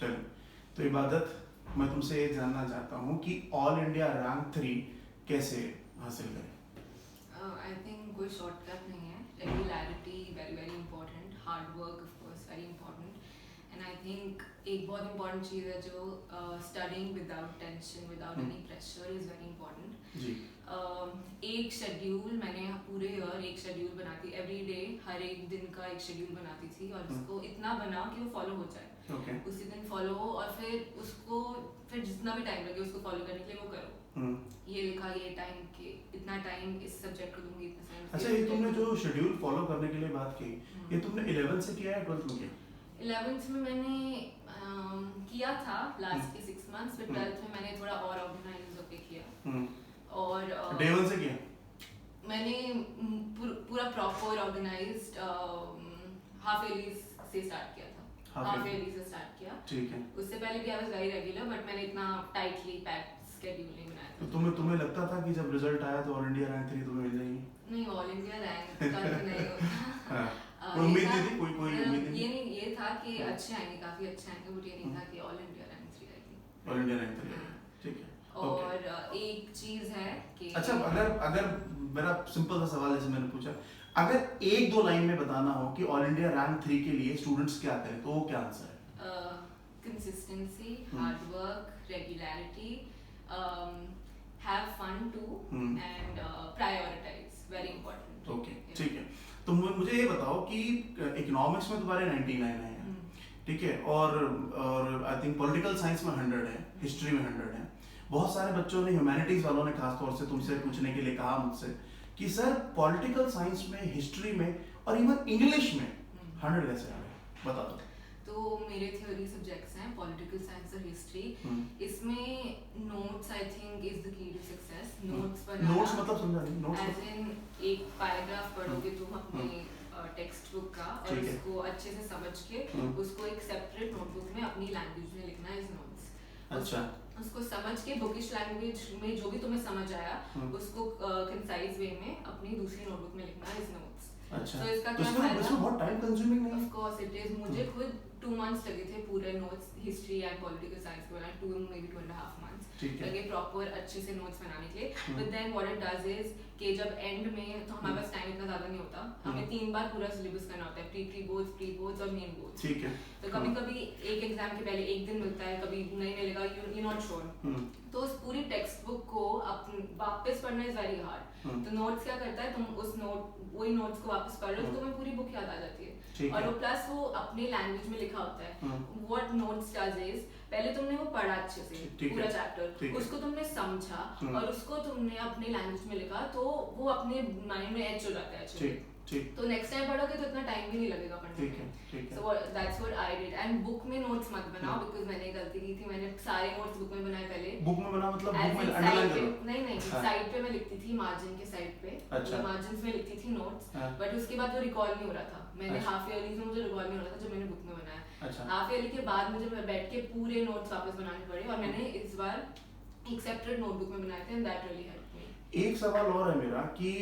चलो, तो इबादत, मैं तुमसे ये जानना चाहता हूँ कि ऑल इंडिया रैंक 3 कैसे हासिल करें? आई थिंक कोई शॉर्टकट नहीं है. Regularity very very important, hard work of course very important, and I think एक बहुत इंपॉर्टेंट चीज़ है जो studying without tension, without any pressure is very important. जी. एक शेड्यूल मैंने पूरे ईयर एक शेड्यूल बनाती, एवरी डे हर एक दिन का एक शेड्यूल बनाती थी, और उसको इतना बना कि वो फॉलो हो जाए. Okay. उसी दिन फॉलो हो, और फिर उसको फिर जितना भी टाइम लगे उसको फॉलो करने के लिए वो करो. ये लिखा ये टाइम के इतना टाइम इस सब्जेक्ट को दूंगी, इतना टाइम. अच्छा, ये तुमने जो शेड्यूल फॉलो करने के लिए बात की, ये तुमने 11th से किया है 12th में किया? 11th में मैंने किया था लास्ट के 6 months, फिर 12th में मैंने थोड़ा और ऑर्गेनाइज होके किया. और डे 1 से किया? मैंने पूरा प्रॉपर ऑर्गेनाइज्ड हाफ ईयरली से स्टार्ट किया था. हाफ ईयरली से स्टार्ट किया. ठीक है. उससे पहले भी I was very regular, but मैंने इतना टाइटली पैक्ड शेड्यूल नहीं बनाया. तो तुम्हें लगता था कि जब रिजल्ट आया तो ऑल इंडिया रैंक 3 तुम्हें मिल जाएगी? नहीं, ऑल इंडिया रैंक का तो नहीं होता. कोई उम्मीद नहीं थी? कोई उम्मीद नहीं? ये था कि अच्छे आएंगे, काफी अच्छे आएंगे, बट ये नहीं था कि ऑल इंडिया रैंक 3 आएगी. All India rank 3. ठीक है. और एक चीज है कि अच्छा, अगर मेरा सिंपल सा सवाल जैसे मैंने पूछा, अगर एक दो लाइन में बताना हो कि ऑल इंडिया रैंक 3 के लिए स्टूडेंट्स क्या करें, तो वो क्या आंसर है? Consistency, hard work, regularity, have fun too, and prioritize, very important. Okay, ठीक है. तो मुझे ये बताओ कि इकोनॉमिक्स में तुम्हारे 99 है, ठीक है, और आई थिंक पॉलिटिकल साइंस में 100 है, हिस्ट्री में 100 है. बहुत सारे बच्चों ने, ह्यूमैनिटीज वालों ने खास तौर से तुमसे पूछने के लिए कहा मुझसे कि सर पॉलिटिकल साइंस में, हिस्ट्री में और इवन इंग्लिश में 100 कैसे आ गए, बता दो. तो मेरे थ्योरी सब्जेक्ट्स हैं पॉलिटिकल साइंस और हिस्ट्री. इसमें notes I think is the key to success. Notes बनाना, नोट्स मतलब समझा नहीं. नोट्स एज इन एक पैराग्राफ पढ़ोगे तुम अपने टेक्स्ट बुक का, और उसको अच्छे से समझ के उसको एक सेपरेट नोटबुक में अपनी लैंग्वेज में लिखना इज नोट्स. अच्छा. उसको समझ के बुकिश लैंग्वेज में जो भी तुम्हें समझ आया उसको कंसाइज वे में अपनी दूसरी नोटबुक में लिखना इज नोट्स. अच्छा. तो इसका तो क्या इसमें बहुत टाइम कंज्यूमिंग नहीं है? Of course it is. मुझे खुद 2 months लगे थे पूरे notes history and political science के बनाने, 2 maybe 2.5 months लगे प्रॉपर अच्छे से नोट्स बनाने के लिए. But then what it does is कि जब एंड में, तो हमारे पास टाइम इतना ज़्यादा नहीं होता, हमें 3 बार पूरा सिलेबस करना होता है, प्री बोर्ड्स और मेन बोर्ड्स. ठीक है. तो कभी कभी एक एग्जाम के पहले एक दिन मिलता है, कभी नहीं मिलेगा, यू नॉट श्योर. तो उस पूरी टेक्स्ट बुक को वापस पढ़ना इज वेरी हार्ड. तो नोट्स क्या करता है, तुम वही नोट्स को वापस पढ़ लो तो तुम्हें पूरी बुक याद आ जाती है. और वो प्लस वो अपने लैंग्वेज में लिखा होता है. व्हाट नोट्स डज इज, पहले तुमने वो पढ़ा अच्छे से पूरा चैप्टर, उसको तुमने समझा और उसको तुमने अपने लैंग्वेज में लिखा, तो वो अपने माइंड में एच हो जाता है अच्छे. तो नेक्स्ट टाइम पढ़ोगे तो इतना टाइम भी नहीं लगेगा पढ़ने में. So that's what I did. And book में नोट्स मत बनाओ, बिकॉज़ मैंने गलती की थी, मैंने सारे नोट्स बुक में बनाए पहले. बुक में बना मतलब बुक में अंडरलाइन करो? नहीं, साइड पे मैं लिखती थी, मार्जिन के साइड पे. अच्छा. मार्जिन्स में लिखती थी नोट्स, बट उसके बाद वो रिकॉल नहीं हो रहा था. मैंने हाफ ईयरली में मुझे रिकॉल नहीं हो रहा था जो मैंने बुक में बनाया. अच्छा. हाफ ईयरली के बाद मुझे बैठ के पूरे नोट्स वापस बनाने पड़े, और मैंने इस बार एक सेपरेट नोटबुक में बनाए थे, and that really helped me. एक सवाल और है मेरा कि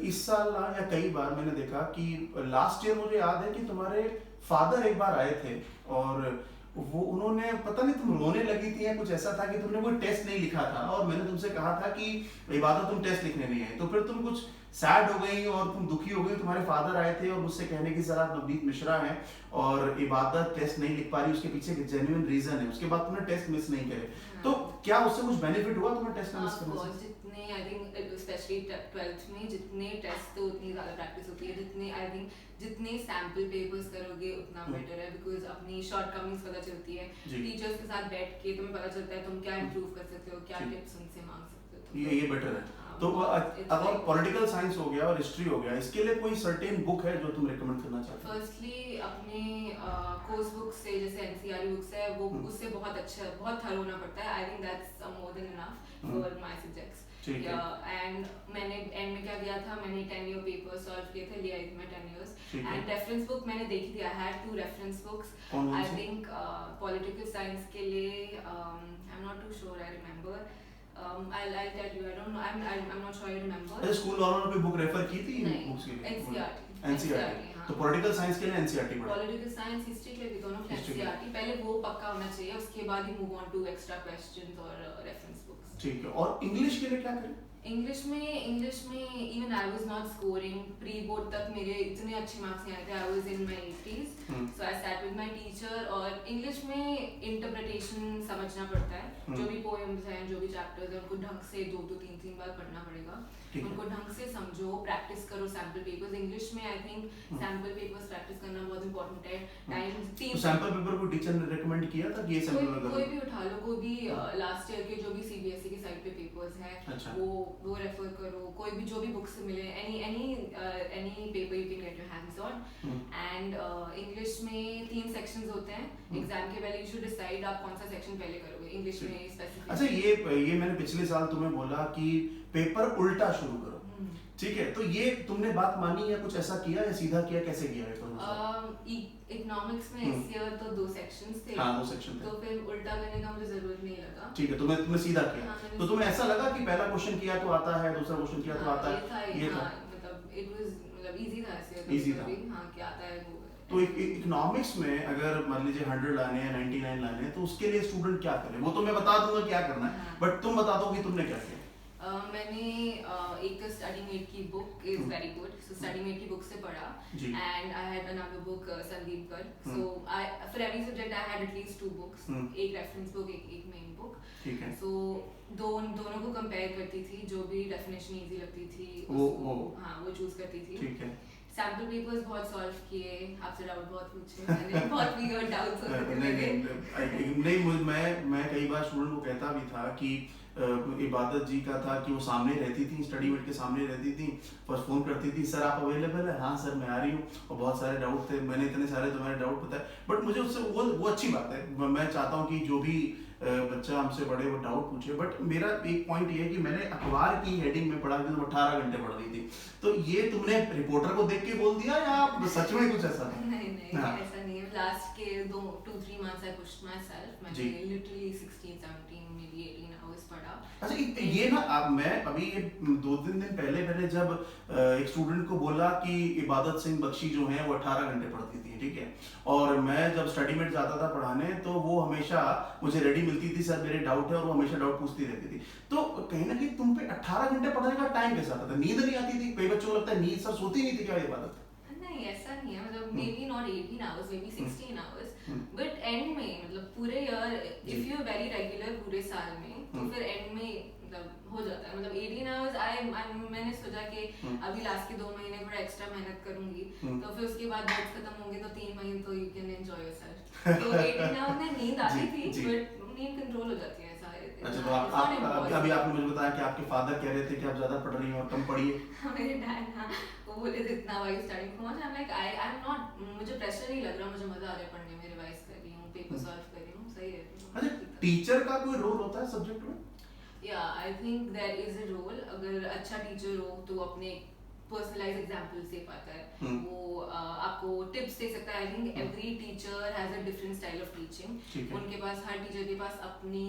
इस साल या कई बार मैंने देखा कि लास्ट ईयर मुझे याद है कि तुम्हारे फादर एक बार आए थे, और वो उन्होंने पता नहीं तुम रोने लगी थी या कुछ ऐसा था कि तुमने कोई टेस्ट नहीं लिखा था, और मैंने तुमसे कहा था कि इबादत तुम टेस्ट लिखने नहीं आए. तो फिर तुम कुछ सैड हो गई और तुम दुखी हो गई. तुम्हारे फादर आए थे और मुझसे कहने की जरा नवनीत मिश्रा है और इबादत टेस्ट नहीं लिख पा रही, उसके पीछे एक जेन्युइन रीजन है. उसके बाद तुमने टेस्ट मिस नहीं करे. तो क्या उससे कुछ बेनिफिट हुआ तुम्हें टेस्ट मिस करने से? जितने आई थिंक स्पेशली 12th में जितने टेस्ट, तो उतनी ज़्यादा प्रैक्टिस होती है. जितने आई थिंक जितने सैम्पल पेपर्स करोगे उतना बेटर है, बिकॉज अपनी शॉर्टकमिंग्स पता चलती है. टीचर्स के साथ बैठ के तुम्हें पता चलता है तुम क्या इम्प्रूव कर सकते हो, क्या टिप्स उनसे मांग सकते हो. ये बेटर है. तो अगर पॉलिटिकल साइंस हो गया और हिस्ट्री हो गया, इसके लिए कोई सर्टेन बुक है जो तुम रिकमेंड करना चाहते हो? फर्स्टली अपने कोर्स बुक्स से, जैसे एनसीईआरटी बुक्स है, वो उससे बहुत अच्छा, बहुत थरो होना पड़ता है. I think that's more than enough for my subjects. And मैंने एंड में क्या किया था, मैंने 10 ईयर पेपर सॉल्व किए थे, लिया मैं 10 इयर्स. एंड रेफरेंस बुक मैंने देखी थी, I had 2 reference books. I think political science के लिए I am not too sure, I remember. I'll tell you. I don't know. I'm not sure I remember. School वालों ने कोई book refer की थी? नहीं. NCERT. NCERT. तो political science के लिए एनसीईआरटी पढ़ा? पॉलिटिकल साइंस, हिस्ट्री के लिए भी दोनों एनसीईआरटी, पहले वो पक्का होना चाहिए, उसके बाद ही move on to extra questions और रेफरेंस बुक्स। ठीक है, और इंग्लिश के लिए क्या करें? इंग्लिश में even I was not scoring pre board तक, मेरे इतने अच्छे मार्क्स नहीं आए थे, I was in my 80s, so I sat with my teacher. और इंग्लिश में इंटरप्रिटेशन समझना पड़ता है, जो भी पोएम्स हैं, जो भी चैप्टर्स हैं, उनको ढंग से 2-2 3-3 बार पढ़ना पड़ेगा, उनको ढंग से समझो, प्रैक्टिस करो सैंपल पेपर्स। इंग्लिश में I think sample papers practice करना बहुत इंपॉर्टेंट है। टाइम 3 सैंपल पेपर को टीचर ने रेकमेंड किया था कि ये सैंपल पेपर कोई भी उठा लो, कोई भी लास्ट ईयर के जो भी सीबीएसई की साइट पे पेपर्स हैं, वो रेफर करो, कोई भी जो भी बुक्स मिले, any paper you can get your hands on. And English में 3 सेक्शंस होते हैं, एग्जाम के पहले यू शुड डिसाइड आप कौन सा सेक्शन पहले करोगे इंग्लिश में स्पेसिफिक। अच्छा, ये मैंने पिछले साल तुम्हें बोला कि पेपर उल्टा शुरू करो, ठीक है, तो ये तुमने बात मानी या कुछ ऐसा किया या सीधा किया, कैसे किया पेपर? इकोनॉमिक्स में इस ईयर तो 2 सेक्शंस थे, हाँ 2 सेक्शन थे, तो फिर उल्टा करने का मुझे जरूरत नहीं लगा। ठीक है, तुमने सीधा किया। हाँ, तो तुम्हें ऐसा लगा कि पहला क्वेश्चन किया तो आता है, दूसरा क्वेश्चन किया तो आता है, ये था मतलब इट वाज मतलब इजी था ऐसे, इजी था, हां क्या आता है वो। तो इकोनॉमिक्स में अगर मान लीजिए 100 लाने हैं, 99 लाने हैं, तो उसके लिए स्टूडेंट क्या करे? वो तो मैं बता दूंगा क्या करना है, बट तुम बता दो कि तुमने क्या किया। मैंने एक स्टडी मेट की book is very good, so study mate की बुक से पढ़ा, and I had another book Sandeep Kar, so I for every subject I had at least 2 books, एक रेफरेंस बुक, एक मेन बुक, ठीक है। सो दोनों को कंपेयर करती थी, जो भी डेफिनेशन इजी लगती थी वो चूज करती थी, ठीक है। सैंपल पेपर्स बहुत सॉल्व किए, आपसे डाउट बहुत पूछे मैंने, बहुत वियर्ड डाउट्स होते थे। नहीं, मैं कई बार स्टूडेंट को कहता भी था कि इबादत जी का था कि वो सामने रहती थी, स्टडी मेट के सामने रहती थी, फर्स्ट फोन करती थी, सर आप अवेलेबल है? हाँ सर मैं आ रही हूँ, और बहुत सारे डाउट थे, मैंने इतने सारे तुम्हारे डाउट बताए, बट मुझे उससे वो अच्छी बात है, मैं चाहता हूँ कि जो भी बच्चा हमसे बड़े वो डाउट पूछे, बट मेरा एक पॉइंट ये है कि मैंने अखबार की हेडिंग में पढ़ा कि तुम 18 घंटे पढ़ रही थी, तो ये तुमने रिपोर्टर को देख के बोल दिया या सच में कुछ ऐसा था? नहीं ऐसा नहीं है, लास्ट के 2-3 months I pushed myself, मैंने literally 16-17 maybe 18 hours पढ़ा। अच्छा, ये ना अब मैं अभी 2-3 दिन पहले जब एक स्टूडेंट को बोला कि इबादत सिंह बख्शी जो है वो 18 घंटे पढ़ती थी, ठीक है, और मैं जब स्टडी मेट जाता था पढ़ाने तो वो हमेशा मुझे रेडी मिलती थी, सर मेरे डाउट है, और वो हमेशा डाउट पूछती रहती थी, तो कहीं ना कहीं तुम पे 18 घंटे पढ़ने का टाइम कैसा आता था? नींद नहीं आती थी? कई बच्चों को लगता है नींद, सर सोती नहीं थी क्या इबादत? नहीं ऐसा नहीं है, मतलब maybe not 18 hours, maybe 16 hours, but end में मतलब पूरे year if you are very regular पूरे साल में, तो फिर end में मतलब हो जाता है, मतलब 18 hours मैंने सोचा कि अभी लास्ट के 2 महीने थोड़ा एक्स्ट्रा मेहनत करूंगी, तो फिर उसके बाद बोर्ड्स खत्म होंगे तो 3 महीने तो you can enjoy yourself, तो 18 hours में नींद आती थी, but नींद कंट्रोल हो जाती है ऐसा। अच्छा, तो अभी आपने मुझे बताया कि आपके फादर कह रहे थे कि आप ज्यादा पढ़ रही हैं और कम पढ़िए। मेरे डैड हाँ वो बोले इतना वाइज स्टडी को मुझे I'm like I am not, मुझे प्रेशर नहीं लग रहा, मुझे मजा आ रहा है पढ़ने में, रिवाइज कर रही हूँ, पेपर सॉल्व कर रही हूँ, सही है। अच्छा, टीचर का कोई रोल होता है सब्जेक्ट में? या I think there is a role, अगर अच्छा टीचर हो तो अपने पर्सनलाइज एग्जांपल दे पाता है, वो आपको टिप्स दे सकता है। I think every teacher has a different style of teaching, उनके पास हर टीचर के पास अपनी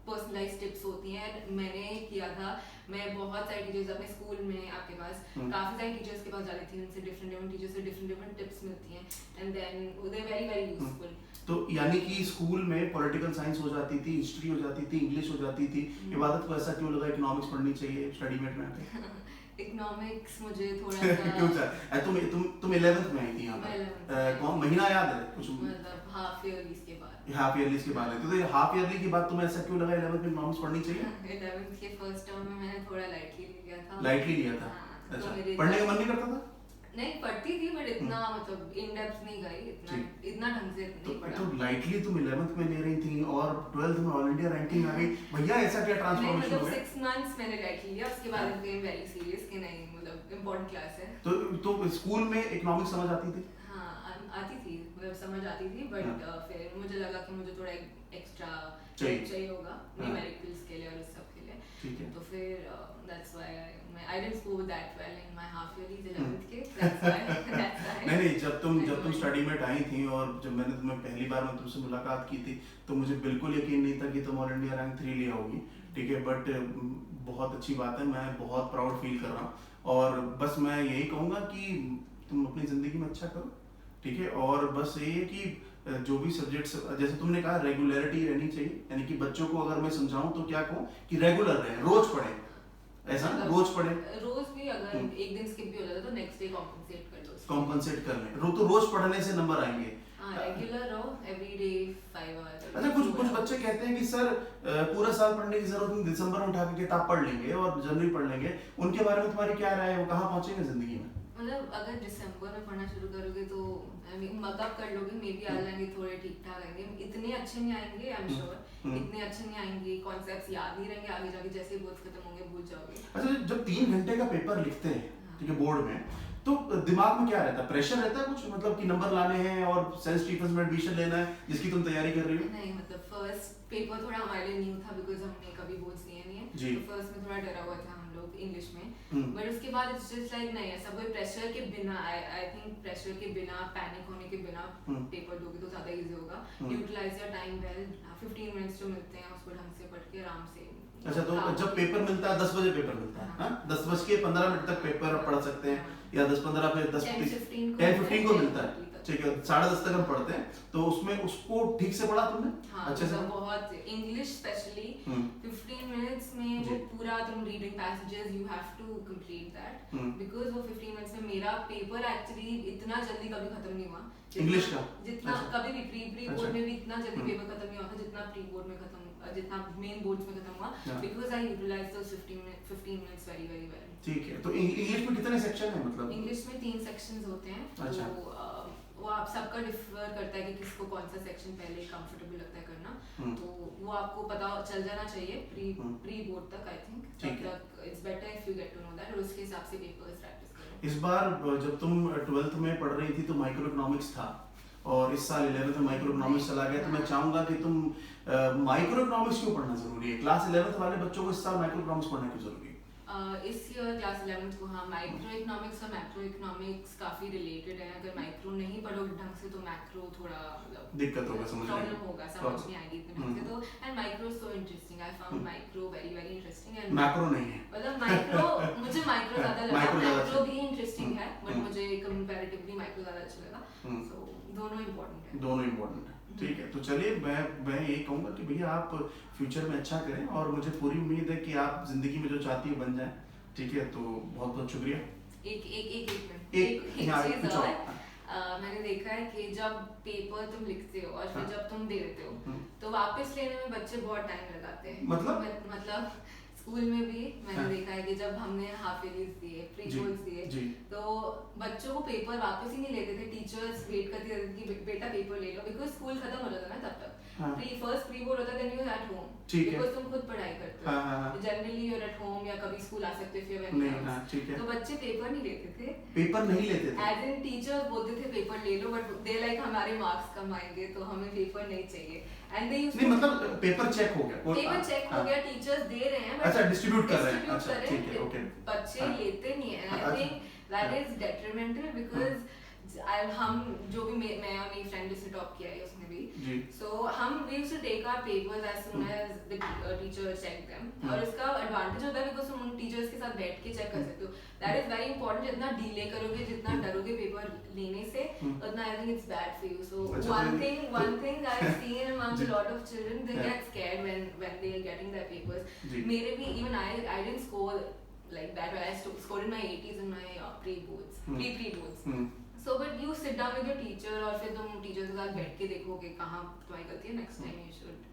पर्सनलाइज टिप्स होती हैं। मैंने किया था, मैं बहुत सारे टीचर्स अपने स्कूल में आपके पास काफी सारे टीचर्स के पास जाती थी, उनसे डिफरेंट टीचर्स से डिफरेंट टिप्स मिलती हैं, and then they very very useful. तो यानी कि स्कूल में पॉलिटिकल साइंस हो जाती थी, हिस्ट्री हो जाती थी, इंग्लिश हो जाती थी, इबादत को ऐसा क्यों लगा इकोनॉमिक्स पढ़नी चाहिए स्टडी मेट में आके? इकोनॉमिक्स मुझे थोड़ा सा क्यों सर? तुम 11th में आई थी यहाँ पर, कौन महीना याद है कुछ? मतलब हाफ ईयरलीज के बाद। हाफ ईयरलीज के बाद है, तो हाफ ईयरली के बाद तुम्हें ऐसा क्यों लगा 11th में इकोनॉमिक्स पढ़नी चाहिए? 11th के फर्स्ट टर्म में मैंने थोड़ा लाइटली लिया था। लाइटली लिया था? अच्छा, पढ़ने का मन नहीं करता था? नहीं पढ़ती थी, बट इतना मतलब इन डेप्थ नहीं गई, इतना ढंग से नहीं पढ़ा। तो लाइटली तुम 11th में ले रही थी और 12th में ऑल इंडिया रैंकिंग आ गई, भैया ऐसा क्या ट्रांसफॉर्मेशन हो गया? 6 months मैंने लाइटली लिया, उसके बाद आई बिकेम वेरी सीरियस कि नहीं मतलब इंपॉर्टेंट क्लास है। तो स्कूल में इकोनॉमिक्स समझ आती थी? हाँ आती थी, मतलब समझ आती थी, बट फिर मुझे लगा कि मुझे थोड़ा एक्स्ट्रा चाहिए होगा न्यूमेरिकल्स के लिए और इस सब के लिए, ठीक है। तो फिर that's why I didn't score that well in my half yearly 11th के, that's why नहीं जब तुम स्टडी में आई थी और जब मैंने तुम्हें पहली बार में तुमसे मुलाकात की थी तो मुझे बिल्कुल यकीन नहीं था कि तुम ऑल इंडिया रैंक 3 ले आओगी, ठीक है, बट बहुत अच्छी बात है, मैं बहुत प्राउड फील कर रहा हूँ, और बस मैं यही कहूँगा कि तुम अपनी ज़िंदगी में अच्छा करो, ठीक है। और बस ये है कि जो भी सब्जेक्ट्स, जैसे तुमने कहा रेगुलरिटी रहनी चाहिए, यानी कि बच्चों को अगर मैं समझाऊं तो क्या कहूँ कि रेगुलर रहें, रोज पढ़ें, ऐसा ना, रोज पढ़ें। रोज भी अगर एक दिन स्किप भी हो जाता है तो नेक्स्ट डे कॉम्पनसेट कर लो, कॉम्पनसेट कर लें। तो रोज पढ़ने से नंबर आएंगे। रेगुलर रहो, एवरीडे 5 आवर्स। अच्छा, कुछ बच्चे कहते हैं कि सर पूरा साल पढ़ने की जरूरत नहीं, दिसंबर में उठा के किताब पढ़ लेंगे और जनवरी पढ़ लेंगे, उनके बारे में तुम्हारी क्या राय है, वो कहाँ पहुंचेंगे जिंदगी में? मतलब अगर दिसंबर में पढ़ना शुरू करोगे तो मकअप कर लोगे, मे बी आ जाएंगे थोड़े ठीक ठाक आएंगे, इतने अच्छे नहीं आएंगे, आई एम श्योर इतने अच्छे नहीं आएंगे, कॉन्सेप्ट्स याद नहीं रहेंगे, आगे जाके जैसे बोर्ड्स खत्म होंगे भूल जाओगे। अच्छा, जब 3 घंटे का पेपर लिखते हैं, ठीक है, बोर्ड में, तो दिमाग में क्या रहता है, प्रेशर रहता है कुछ, मतलब कि नंबर लाने हैं और सेंट स्टीफंस में एडमिशन लेना है जिसकी तुम तैयारी कर रही हो? नहीं, मतलब फर्स्ट पेपर थोड़ा हमारे लिए न्यू था बिकॉज हमने कभी बोर्ड्स दिए नहीं है, तो फर्स्ट में थोड़ा डरा हुआ था हम लोग इंग्लिश में, बट उसके बाद इट्स जस्ट लाइक नहीं, ऐसा कोई प्रेशर के बिना, आई थिंक प्रेशर के बिना, पैनिक होने के बिना पेपर दोगे तो ज्यादा इजी होगा। Utilize your time well, 15 minutes जो मिलते हैं उसको ढंग से पढ़ के आराम से। अच्छा, तो जब पेपर मिलता है 10 बजे पेपर मिलता है, हाँ, 10:15 तक पेपर आप पढ़ सकते हैं, या 10:15 पे 10:15 को मिलता है, ठीक है, 10:30 तक हम पढ़ते हैं, तो उसमें उसको ठीक से पढ़ा तुमने? हाँ, अच्छे से बहुत, इंग्लिश स्पेशली 15 मिनट्स में वो पूरा तुम reading passages you have to complete that, because वो 15 मिनट्स में मेरा पेपर एक्चुअली इतना जल्दी कभी खत्म नहीं हुआ इंग्लिश का, जितना कभी भी प्री बोर्ड में भी इतना जल्दी पेपर खत्म नहीं हुआ था जितना प्री बोर्ड में खत्म, जितना मेन बोर्ड्स में खत्म हुआ, because I utilize those 15 minutes very very well. ठीक है, तो इंग्लिश में कितने सेक्शन है, मतलब? इंग्लिश में 3 सेक्शंस होते हैं, अच्छा। तो वो आप सबका डिफर करता है कि किसको कौन सा सेक्शन पहले कंफर्टेबल लगता है करना, तो वो आपको पता चल जाना चाहिए प्री बोर्ड तक, आई थिंक तब तक it's better if you get to know that, और उसके हिसाब से पेपर्स प्रैक्टिस करो। इस बार जब तुम 12th में पढ़ रही थी तो माइक्रो इकोनॉमिक्स था, और इस साल 11th में माइक्रो इकोनॉमिक्स चला गया, तो मैं चाहूंगा कि तुम माइक्रो इकोनॉमिक्स क्यों पढ़ना जरूरी है, क्लास 11th वाले बच्चों को इस साल माइक्रो इकोनॉमिक्स पढ़ना क्यों जरूरी है? इस ईयर क्लास 11th को हाँ, माइक्रो इकोनॉमिक्स और मैक्रो इकोनॉमिक्स काफी रिलेटेड है, अगर माइक्रो नहीं पढ़ोगे ढंग से तो मैक्रो थोड़ा मतलब दिक्कत होगा, समझ प्रॉब्लम होगा, समझ नहीं आएगी इतने ढंग से, तो and micro so interesting, I found micro very very interesting, and macro नहीं है, मतलब माइक्रो मुझे माइक्रो ज्यादा लगा, मैक्रो भी इंटरेस्टिंग है, बट मुझे कंपैरेटिवली माइक्रो ज्यादा अच्छा लगा, सो दोनों इंपॉर्टेंट है, दोनों इंपॉर्टेंट है। ठीक है, तो चलिए मैं यही कहूंगा कि भैया आप फ्यूचर में अच्छा करें, और मुझे पूरी उम्मीद है कि आप जिंदगी में जो चाहती हो बन जाए, ठीक है, तो बहुत बहुत शुक्रिया। एक चीज और, मैंने देखा है कि जब पेपर तुम लिखते हो और फिर जब तुम दे देते हो तो वापस लेने में बच्चे बहुत टाइम लगाते हैं, मतलब स्कूल में भी मैंने देखा है कि जब हमने हाफ ईयरलीज दिए, प्री बोर्ड्स दिए, तो बच्चों को पेपर वापस ही नहीं लेते थे, टीचर्स वेट करती रहती थी कि बेटा पेपर ले लो, बिकॉज स्कूल खत्म हो जाता ना तब तक, फर्स्ट प्री बोर्ड होता है, then you are at home, because तुम खुद पढ़ाई करते हो, generally you are at home या कभी स्कूल आ सकते हो फिर एग्जाम्स, तो बच्चे पेपर नहीं लेते थे, एज इन टीचर्स बोलते थे पेपर ले लो, बट दे लाइक हमारे मार्क्स कम आएंगे तो हमें पेपर नहीं चाहिए, एंड दे यूज्ड नहीं, मतलब पेपर चेक हो गया, टीचर्स दे रहे हैं, अच्छा डिस्ट्रीब्यूट कर रहे हैं, अच्छा ठीक है, ओके, बच्चे लेते नहीं है, I think that is detrimental, because हम जो भी मैं और मेरी फ्रेंड जिसने टॉप किया है उसने भी, सो हम we used to take our papers as soon as the teacher check them, और इसका एडवांटेज होता है बिकॉज तुम उन टीचर्स के साथ बैठ के चेक कर सकते हो, दैट इज वेरी इंपॉर्टेंट, जितना डिले करोगे, जितना डरोगे पेपर लेने से, उतना आई think it's bad for you, so one thing I have seen among a lot of children, they get scared when they are getting their papers, मेरे भी even I didn't score like that, I scored in my 80s in my pre-boards, so but you sit down with your teacher और फिर तुम teacher के साथ बैठ के देखोगे कहाँ तुम्हारी गलती है, नेक्स्ट टाइम यू शुड,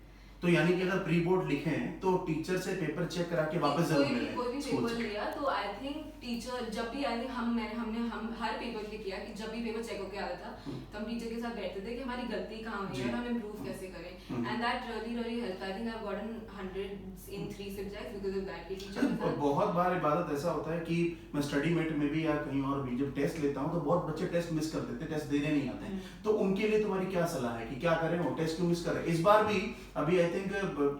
तो यानी कि अगर प्री बोर्ड लिखे हैं तो टीचर से पेपर चेक करा के वापस जरूर मिले, कोई भी पेपर लिया तो आई थिंक टीचर जब भी, आई थिंक हम हर पेपर के किया कि जब भी पेपर चेक होके आता था तो हम टीचर के साथ बैठते थे कि हमारी गलती कहाँ हुई है और हम इम्प्रूव कैसे करें, and that really help, I think I have gotten 100s in 3 subjects because of that, कि टीचर के साथ बहुत बार इबादत ऐसा होता है कि मैं स्टडी मेट में भी या कहीं और भी जब टेस्ट लेता हूँ तो बहुत बच्चे टेस्ट मिस कर देते हैं, टेस्ट देने नहीं आते हैं, तो उनके लिए तुम्हारी क्या सलाह है कि क्या करें, वो टेस्ट क्यों मिस करें? इस बार भी अभी आई थिंक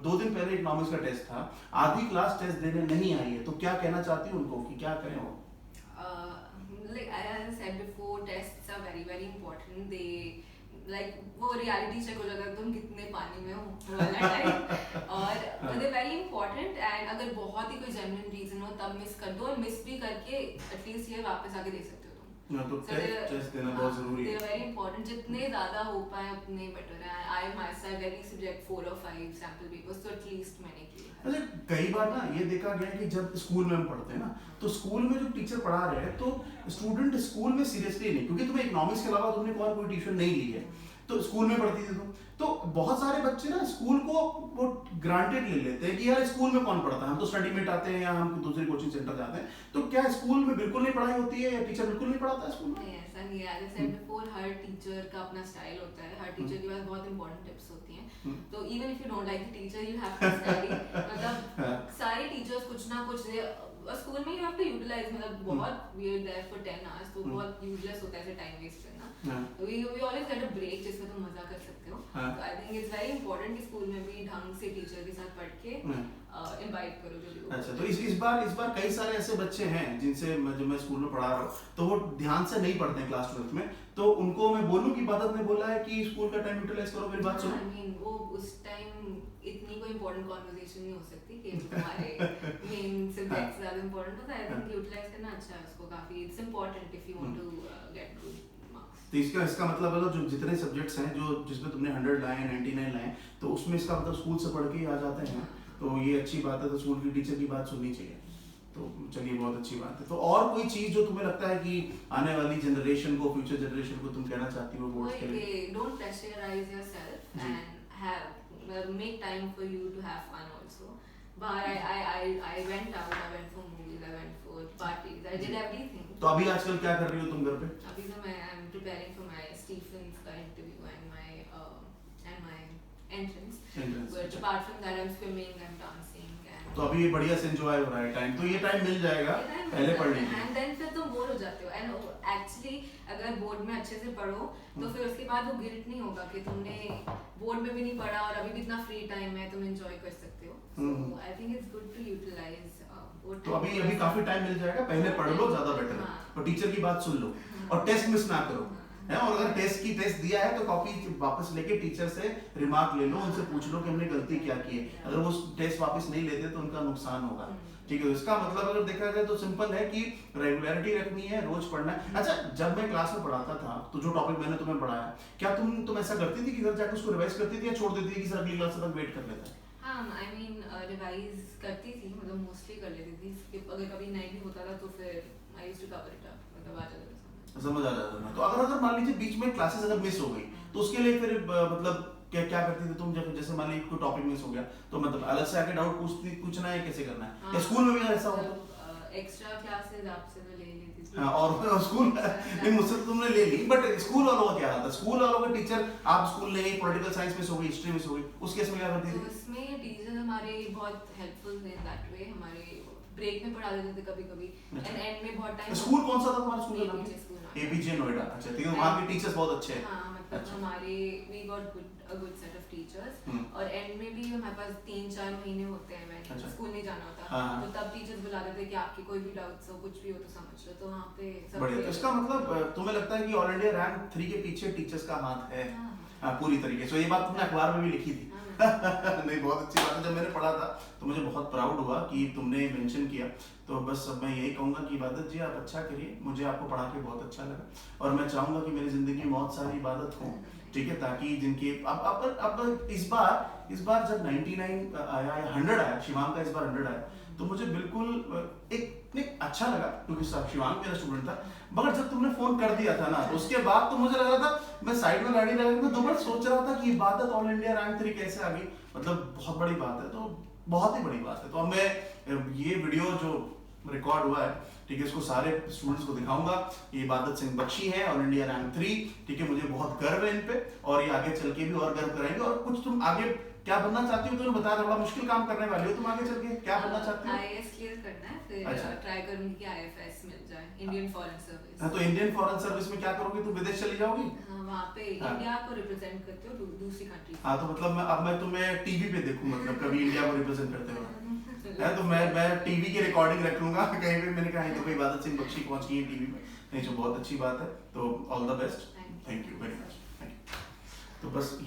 2 दिन पहले इकोनॉमिक्स का टेस्ट था, आधी क्लास टेस्ट देने नहीं आई है, तो क्या कहना चाहती हूँ उनको कि क्या करें वो? Like as I said before, tests are very very important, they like वो रियलिटी चेक हो जाता है तुम कितने पानी में हो वाला टाइम, और दे वेरी इंपॉर्टेंट, एंड अगर बहुत ही कोई जेन्युइन रीजन हो तब मिस कर दो, और मिस भी करके एटलीस्ट ये वापस आके दे सकते हो तुम, तो टेस्ट देना बहुत जरूरी है। वेरी इंपॉर्टेंट, जितने ज्यादा हो पाए उतने बेटर है। I my self very subject 4 और 5 सैंपल पेपर्स तो एटलीस्ट मैंने किए। अच्छा, कई बार ना ये देखा गया है कि जब स्कूल में हम पढ़ते हैं ना, तो स्कूल में जो टीचर पढ़ा रहे हैं तो स्टूडेंट स्कूल में सीरियसली नहीं, क्योंकि तुम्हें इकोनॉमिक्स के अलावा तुमने और कोई ट्यूशन नहीं ली है, तो स्कूल में पढ़ती थी तुम, तो बहुत सारे बच्चे ना स्कूल को वो ग्रांटेड ले लेते हैं कि यार स्कूल में कौन पढ़ता है, हम तो स्टडी मेट आते हैं या हम दूसरे कोचिंग सेंटर जाते हैं। तो क्या स्कूल में बिल्कुल नहीं पढ़ाई होती है या टीचर बिल्कुल नहीं पढ़ाता है स्कूल में? नहीं, ऐसा नहीं है। जैसे बिफोर हर टीचर का अपना स्टाइल होता है, हर टीचर के पास बहुत इंपॉर्टेंट टिप्स होती हैं। तो even if you don't like the teacher you have to study. मतलब सारे टीचर्स कुछ ना कुछ स्कूल में यू हैव टू यूटिलाइज, मतलब बहुत we are there for 10 hours, तो बहुत यूजलेस होता है ऐसे टाइम वेस्ट करना। तो we always get a break जिसमें तुम मजा कर सकते हो। तो I think it's very important कि स्कूल में भी ढंग से टीचर के साथ पढ़ के इनवाइट करो जो भी। अच्छा, तो इस बार कई सारे ऐसे बच्चे हैं जिनसे जो मैं स्कूल में पढ़ा रहा हूँ, तो वो ध्यान से नहीं पढ़ते हैं क्लास 12th में, तो उनको मैं बोलूँ कि इबादत ने बोला है कि स्कूल का टाइम यूटिलाइज करो, मेरी बात सुनो। आई मीन वो उस टाइम इतनी कोई इंपॉर्टेंट कन्वर्सेशन नहीं हो सकती कि तुम्हारे मेन सब्जेक्ट्स ज्यादा इंपॉर्टेंट होता है। आई थिंक यूटिलाइज करना अच्छा है उसको काफी। It's important if you want to get good marks. तो इसका मतलब है जो जितने सब्जेक्ट्स हैं जो जिसमें तुमने 100 लाए, 99 लाए, तो उसमें इसका मतलब स्कूल से पढ़ के ही आ जाते हैं, तो ये अच्छी बात है। तो स्कूल की टीचर की बात सुननी चाहिए, तो चलिए बहुत अच्छी बात है। तो और कोई चीज जो तुम्हें लगता है कि आने वाली जनरेशन को, फ्यूचर जनरेशन को तुम कहना चाहती हो बोर्ड के लिए? Don't pressurize yourself and have make time for you to have fun also. But I went out, I went for movies, I went for parties, I did everything. तो अभी आजकल क्या कर रही हो तुम घर पे? अभी तो मैं I'm preparing for my Stephens का interview and my entrance. But apart from that I'm swimming, I'm dancing and तो अभी ये बढ़िया से एंजॉय हो रहा है टाइम, तो ये टाइम मिल जाएगा, पहले पढ़ लीजिए। And then फिर तुम बोर हो जाते हो and actually अगर बोर्ड में अच्छे से पढ़ो तो फिर उसके बाद वो गिल्ट नहीं होगा कि तुमने बोर्ड में भी नहीं पढ़ा और अभी भी इतना फ्री टाइम है, तुम एंजॉय कर सकते हो। So I think it's good to utilize तो अभी काफी टाइम मिल जाएगा, पहले पढ़ लो, ज्यादा बेटर है, और टीचर की बात सुन लो और टेस्ट मिस ना करो है। और अगर टेस्ट दिया है तो कॉपी वापस लेके टीचर से रिमार्क ले लो, उनसे पूछ लो कि हमने गलती क्या की है। अगर वो टेस्ट वापस नहीं लेते तो उनका नुकसान होगा, ठीक है। इसका मतलब अगर देखा जाए तो सिंपल है कि रेगुलरिटी रखनी है, रोज पढ़ना है। अच्छा, जब मैं क्लास में पढ़ाता था तो जो टॉपिक मैंने तुम्हें पढ़ाया, क्या तुम ऐसा करती थी कि घर जाकर उसको रिवाइज करती थी या छोड़ देती थी कि सर अगली क्लास तक वेट कर लेता है? हाँ, आई मीन रिवाइज करती थी, मतलब मोस्टली कर लेती थी। अगर कभी नहीं भी होता था तो फिर I used to cover it up, मतलब आ जाता था समझ आ जाता था। तो अगर मान लीजिए बीच में क्लासेस अगर मिस हो गई तो उसके लिए फिर मतलब क्या करती थी तुम? जब जैसे मान लीजिए कोई टॉपिक मिस हो गया तो मतलब अलग से आके डाउट पूछना है, कैसे करना है? या स्कूल में भी ऐसा होता? एक्स्ट्रा क्लासेस आपसे मैं ले लेती थी। हाँ, और स्कूल नहीं, मुझसे तो तुमने ले ली, बट स्कूल वालों का क्या हाल था? स्कूल वालों का टीचर, आप स्कूल ले गई, पॉलिटिकल साइंस मिस हो गई, हिस्ट्री मिस हो गई, उस केस में क्या करती थी? उसमें टीचर हमारे बहुत हेल्पफुल थे इन दैट वे। हमारे ब्रेक में पढ़ा देते थे कभी-कभी एंड एंड में बहुत टाइम। स्कूल कौन सा था तुम्हारा स्कूल का नाम? एपीजे नोएडा। अच्छा, तो वहां के टीचर्स बहुत अच्छे हैं। हाँ, मतलब हमारे we got a good set of teachers और एंड में भी हमारे पास 3-4 महीने होते हैं मैं स्कूल नहीं जाना होता, तो तब टीचर्स बुला देते कि आपकी कोई भी डाउट्स हो, कुछ भी हो तो समझ लो। तो वहाँ पे सब बढ़िया। तो इसका मतलब तुम्हें लगता है कि ऑल इंडिया रैंक 3 के पीछे टीचर्स का हाथ है? हाँ, पूरी तरीके से। ये बात तुमने अखबार में भी लिखी थी। नहीं, बहुत अच्छी बात है। जब मैंने पढ़ा था तो मुझे बहुत प्राउड हुआ कि तुमने मेंशन किया। तो बस अब मैं यही कहूँगा कि इबादत जी आप अच्छा करिए, मुझे आपको पढ़ा के बहुत अच्छा लगा और मैं चाहूँगा कि मेरी ज़िंदगी में बहुत सारी इबादत हो, ठीक है, ताकि जिनकी अब इस बार जब 99 आया या 100 आया, शिवांग का इस बार 100 आया, तो मुझे बिल्कुल एक अच्छा लगा क्योंकि शिवांग मेरा स्टूडेंट था। मगर जब तुमने फोन कर दिया था ना, तो उसके बाद तो मुझे लग रहा था, मैं साइड में गाड़ी लगा के 2 बार सोच रहा था कि इबादत ऑल इंडिया रैंक 3 कैसे आ गई। मतलब बहुत बड़ी बात है, तो बहुत ही बड़ी बात है। तो अब मैं ये वीडियो जो रिकॉर्ड हुआ है, ठीक है, इसको सारे स्टूडेंट्स को दिखाऊंगा। ये इबादत सिंह बख्शी है, ऑल इंडिया रैंक 3, ठीक है। मुझे बहुत गर्व है इन पे और ये आगे चल के भी और गर्व कराएंगे। और कुछ तुम आगे क्या बनना चाहती हो? तुमने बताया था बड़ा मुश्किल काम करने वाली हो तुम, आगे चल के क्या बनना चाहती हो? आईएएस क्लियर करना है, फिर ट्राई करूंगी कि आईएफएस मिल जाए, इंडियन फॉरेन सर्विस। हाँ, तो इंडियन फॉरेन सर्विस में क्या करोगी? तुम विदेश चली जाओगी? हाँ, वहाँ पे इंडिया को रिप्रेजेंट करते हो दूसरी कंट्री। हाँ, तो मतलब मैं तुम्हें टीवी पे देखूं, मतलब कभी इंडिया को रिप्रेजेंट करते हुए है, तो मैं टीवी की रिकॉर्डिंग रख लूंगा कहीं पे। मैंने कहा देखो इबादत सिंह बख्शी पहुंच गई है टीवी में, नहीं जो बहुत अच्छी बात है। तो all the best, thank you very much, thank you. तो बस